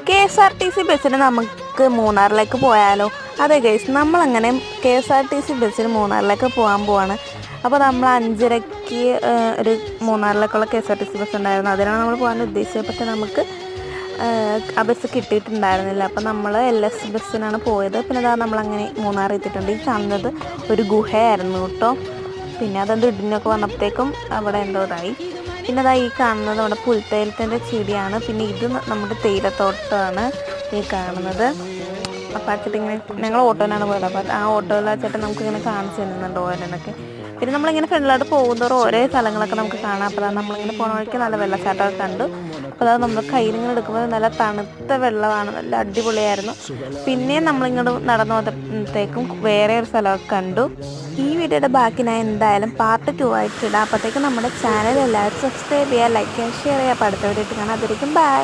KSRTC ബസ്സിന് നമുക്ക് മൂന്നാറിലേക്ക് പോയാലോ? അതെ ഗൈസ്, നമ്മളങ്ങനെ KSRTC ബസ്സിന് മൂന്നാറിലേക്ക് പോകാൻ പോവാണ്. അപ്പോൾ നമ്മൾ 5:30 ഒരു മൂന്നാറിലേക്കുള്ള KSRTC ബസ് ഉണ്ടായിരുന്നു. അതിനാണ് നമ്മൾ പോകാൻ ഉദ്ദേശിച്ചത്. പക്ഷെ നമുക്ക് ആ ബസ് കിട്ടിയിട്ടുണ്ടായിരുന്നില്ല. അപ്പോൾ നമ്മൾ LS ബസ്സിനാണ് പോയത്. പിന്നെ അതാ നമ്മളങ്ങനെ മൂന്നാർ എത്തിയിട്ടുണ്ട്. ഈ കാണുന്നത് ഒരു ഗുഹയായിരുന്നു കേട്ടോ. പിന്നെ അതെന്തോ ഇടിഞ്ഞൊക്കെ വന്നപ്പോഴത്തേക്കും അവിടെ എന്തോ ഇതായി. പിന്നെ അതാ ഈ കാണുന്നത് നമ്മുടെ പുൽത്തൈലത്തിൻ്റെ ചെടിയാണ്. പിന്നെ ഇത് നമ്മുടെ തേയിലത്തോട്ടമാണ് ഈ കാണുന്നത്. അപ്പോൾ ആ ചേട്ടൻ ഇങ്ങനെ, ഞങ്ങൾ ഓട്ടോയിലാണ് പോയത്. അപ്പോൾ ആ ഓട്ടോയിൽ ആ ചേട്ടൻ നമുക്കിങ്ങനെ കാണിച്ചു തരുന്നുണ്ട് ഓരോന്നൊക്കെ. പിന്നെ നമ്മളിങ്ങനെ ഫ്രണ്ടിലോട്ട് പോകുന്നതോറും ഓരോ സ്ഥലങ്ങളൊക്കെ നമുക്ക് കാണാം. അപ്പോൾ നമ്മളിങ്ങനെ പോണ വഴിക്ക് നല്ല വെള്ളച്ചാട്ടമൊക്കെ കണ്ടു. അപ്പോൾ അത് നമ്മൾ കയ്യിലിങ്ങനെ എടുക്കുമ്പോൾ നല്ല തണുത്ത വെള്ളമാണ്, നല്ല അടിപൊളിയായിരുന്നു. പിന്നെയും നമ്മളിങ്ങോട്ട് നടന്നു വന്നപ്പോഴത്തേക്കും വേറെ ഒരു സ്ഥലമൊക്കെ കണ്ടു. ഈ വീഡിയോയുടെ ബാക്കി ഞാൻ എന്തായാലും പാർട്ട് 2 ആയിട്ട് ഇടാം. അപ്പോഴത്തേക്കും നമ്മുടെ ചാനൽ എല്ലാവരും സബ്സ്ക്രൈബ് ചെയ്യുക, ലൈക്ക് ചെയ്യുക, ഷെയർ ചെയ്യുക. അപ്പോൾ അടുത്ത വീഡിയോ ആയിട്ട് കാണാം. അതിരിക്കും ബൈ.